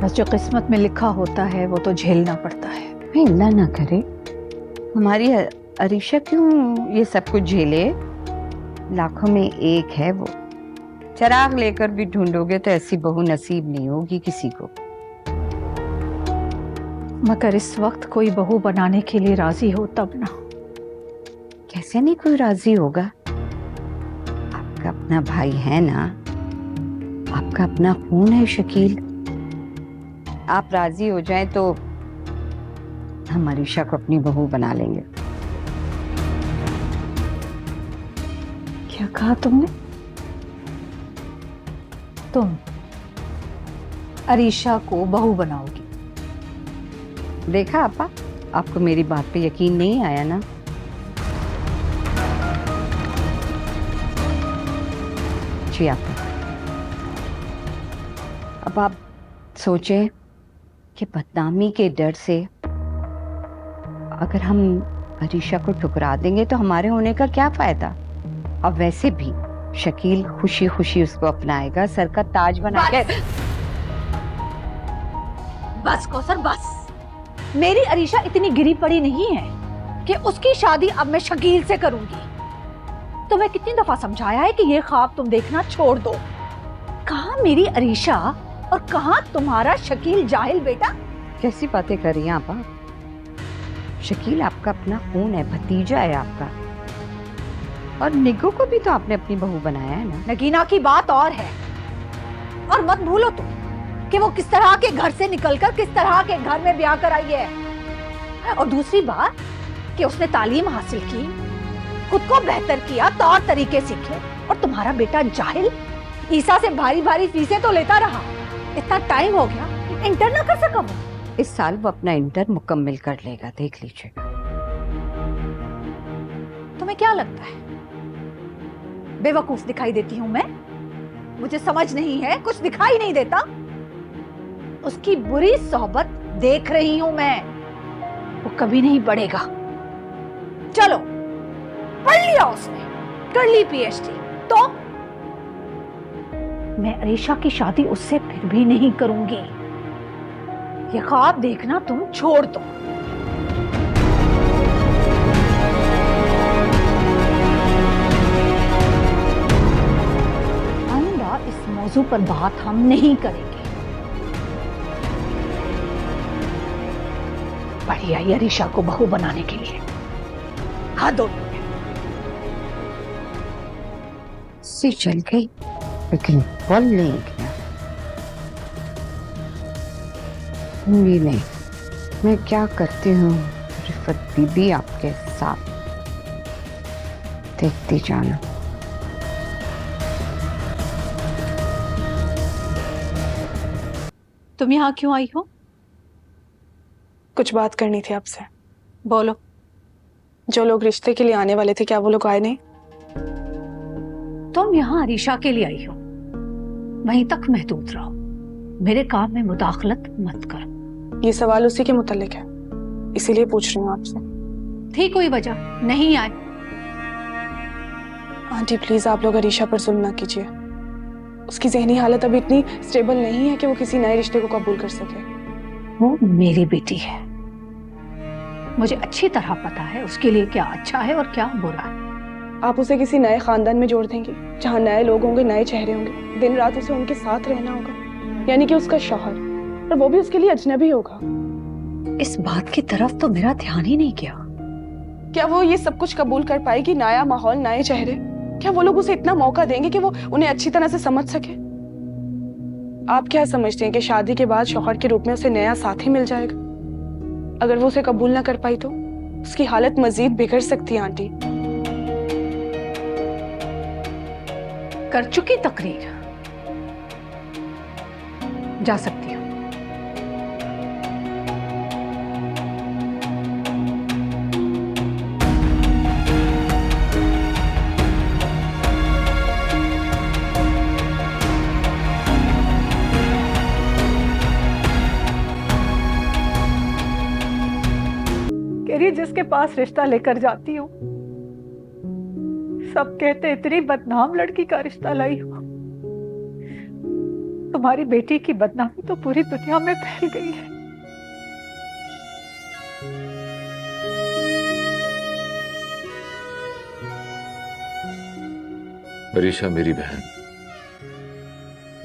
बस जो किस्मत में लिखा होता है वो तो झेलना पड़ता है। नहीं, अल्लाह ना करे हमारी अरीशा क्यों ये सब कुछ झेले। लाखों में एक है वो। चिराग लेकर भी ढूंढोगे तो ऐसी बहू नसीब नहीं होगी किसी को। मगर इस वक्त कोई बहू बनाने के लिए राजी हो तब ना। कैसे नहीं कोई राजी होगा। आपका अपना भाई है ना, आपका अपना खून है शकील। आप राजी हो जाएं तो हम अरीशा को अपनी बहू बना लेंगे। क्या कहा तुमने? तुम अरीशा को बहू बनाओगी? देखा आपा, आपको मेरी बात पे यकीन नहीं आया ना। जी आपा, अब आप सोचें कि बदनामी के डर से अगर हम अरीशा को ठुकरा देंगे तो हमारे होने का क्या फायदा। अब वैसे भी शकील खुशी खुशी उसको अपनाएगा, सर का ताज बनाएगा। बस कौसर बस। मेरी अरीशा इतनी गिरी पड़ी नहीं है कि उसकी शादी अब मैं शकील से करूंगी। तुम्हें कितनी दफा समझाया है कि ये ख्वाब तुम देखना छोड़ दो। कहाँ मेरी अरीशा और कहाँ तुम्हारा शकील जाहिल बेटा। कैसी बातें कर रही हैं आप? शकील आपका अपना खून है, भतीजा है आपका। और निगो को भी तो आपने अपनी बहू बनाया है ना। नगीना की बात और है। और मत भूलो तुम कि वो किस तरह के घर से निकलकर किस तरह के घर में ब्याह कर आई है। और दूसरी बात कि उसने तालीम हासिल की, खुद को बेहतर किया, तौर तरीके सीखे। और तुम्हारा बेटा जाहिल ईसा से भारी भारी फीसें तो लेता रहा। इतना टाइम हो गया, इंटर ना कर सका वो। इस साल वो अपना इंटर मुकम्मल कर लेगा, देख लीजिएगा। तुम्हें क्या लगता है बेवकूफ दिखाई देती हूं मैं? मुझे समझ नहीं है, कुछ दिखाई नहीं देता। उसकी बुरी सोहबत देख रही हूं मैं। वो कभी नहीं बढ़ेगा। चलो, पढ़ लिया उसने, कर ली पीएचडी, तो मैं अरीशा की शादी उससे फिर भी नहीं करूंगी। ये ख्वाब देखना तुम छोड़ दो। आइंदा इस मौजू पर बात हम नहीं करेंगे। बढ़िया ही अरीशा को बहू बनाने के लिए हाँ दो सी चल गई, लेकिन बोल नहीं गया। भी नहीं, मैं क्या करती हूँ रिफत बीबी आपके साथ, देखती जाना। तुम यहाँ क्यों आई हो? कुछ बात करनी थी आपसे। बोलो। जो लोग रिश्ते के लिए आने वाले थे, क्या वो लोग आए नहीं? तुम यहाँ अरीशा के लिए आई हो, वहीं तक महदूद रहो। मेरे काम में मुदाखलत मत करो। ये सवाल उसी के मुतालिक है, इसीलिए पूछ रही हूँ आपसे। थी कोई वजह? नहीं आए। आंटी प्लीज, आप लोग अरीशा पर जुल्म ना कीजिए। उसकी ज़हनी हालत अभी इतनी स्टेबल नहीं है कि वो किसी नए रिश्ते को कबूल कर सके। वो मेरी बेटी है, मुझे अच्छी तरह पता है उसके लिए क्या अच्छा है और क्या बुरा है। आप उसे किसी नए खानदान में जोड़ देंगे जहाँ नए लोग होंगे, नए चेहरे होंगे। दिन रात उसे उनके साथ रहना होगा, यानी कि उसका शौहर, और वो भी उसके लिए अजनबी होगा। इस बात की तरफ तो मेरा ध्यान ही नहीं गया। क्या वो ये सब कुछ कबूल कर पाएगी? नया माहौल, नए चेहरे, क्या वो लोग उसे इतना मौका देंगे कि वो उन्हें अच्छी तरह से समझ सके? आप क्या समझते हैं कि शादी के बाद शौहर के रूप में उसे नया साथी मिल जाएगा? अगर वो उसे कबूल ना कर पाई तो उसकी हालत मजीद बिगड़ सकती है आंटी। कर चुकी तकरीर, जा सकती हूँ। जिसके पास रिश्ता लेकर जाती हूँ, सब कहते इतनी बदनाम लड़की का रिश्ता लाई हो। तुम्हारी बेटी की बदनामी तो पूरी दुनिया में फैल गई है। अरीशा मेरी बहन,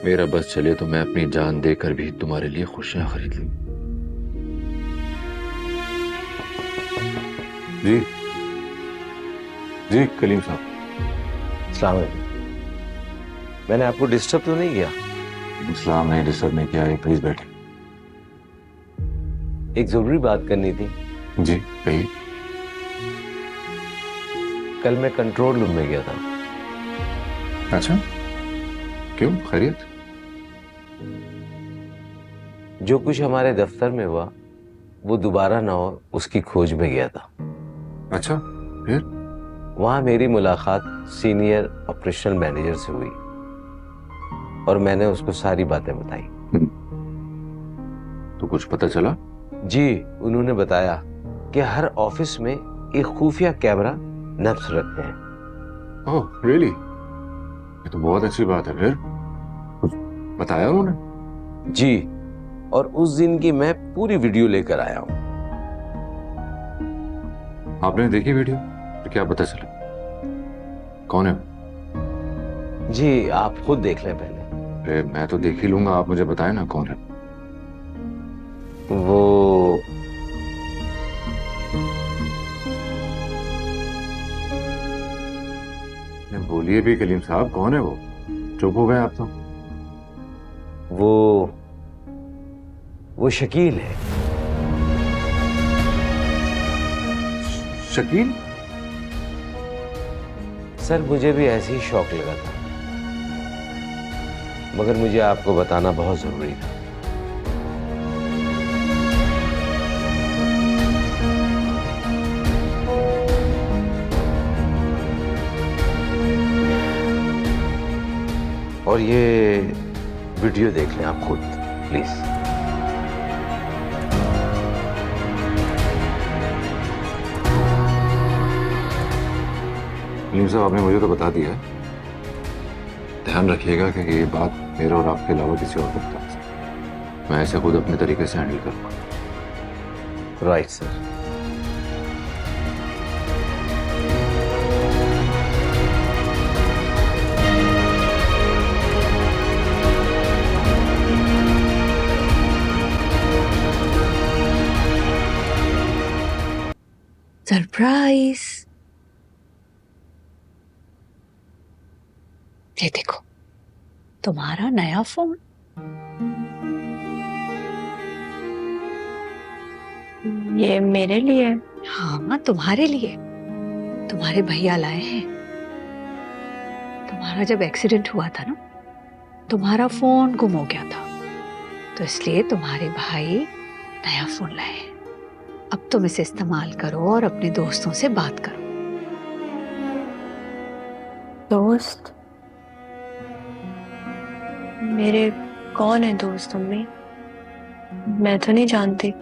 मेरा बस चले तो मैं अपनी जान देकर भी तुम्हारे लिए खुशियां खरीद लूं। जी जी कलीम साहब। अस्सलाम वालेकुम। मैंने आपको डिस्टर्ब तो नहीं किया? इस्लाम नहीं, डिस्टर्ब नहीं किया है, प्लीज बैठे। एक जरूरी बात करनी थी। जी कहिए। कल मैं कंट्रोल रूम में गया था। अच्छा, क्यों, खैरियत? जो कुछ हमारे दफ्तर में हुआ वो दोबारा ना हो उसकी खोज में गया था। अच्छा, फिर? वहां मेरी मुलाकात सीनियर ऑपरेशनल मैनेजर से हुई और मैंने उसको सारी बातें बताई। तो कुछ पता चला? जी, उन्होंने बताया कि हर ऑफिस में एक खुफिया कैमरा नब्ज रखते हैं। Oh really? ये तो बहुत अच्छी बात है। फिर कुछ बताया उन्होंने? जी, और उस दिन की मैं पूरी वीडियो लेकर आया हूं। आपने देखी वीडियो? तो क्या पता चला? कौन है? जी, आप खुद देख लें पहले। अरे मैं तो देख ही लूंगा, आप मुझे बताएं ना कौन है। वो बोलिए भी कलीम साहब, कौन है वो? चुप हो गए आप तो। वो शकील है। शकील? सर मुझे भी ऐसे ही शौक लगा था, मगर मुझे आपको बताना बहुत जरूरी था। और ये वीडियो देख लें आप खुद प्लीज। कलीम साहब आपने मुझे तो बता दिया है, ध्यान रखिएगा कि ये बात मेरे और आपके अलावा किसी और को बता सकते। मैं ऐसे खुद अपने तरीके से हैंडल करूंगा। Right sir. सरप्राइज। ये देखो, तुम्हारा नया फोन। ये मेरे लिए? हाँ, तुम्हारे लिए। तुम्हारे भैया लाए हैं। तुम्हारा जब एक्सीडेंट हुआ था ना, तुम्हारा फोन गुम हो गया था, तो इसलिए तुम्हारे भाई नया फोन लाए हैं। अब तुम इसे इस्तेमाल करो और अपने दोस्तों से बात करो। दोस्त? मेरे कौन है दोस्त अम्मी? मैं तो नहीं जानती।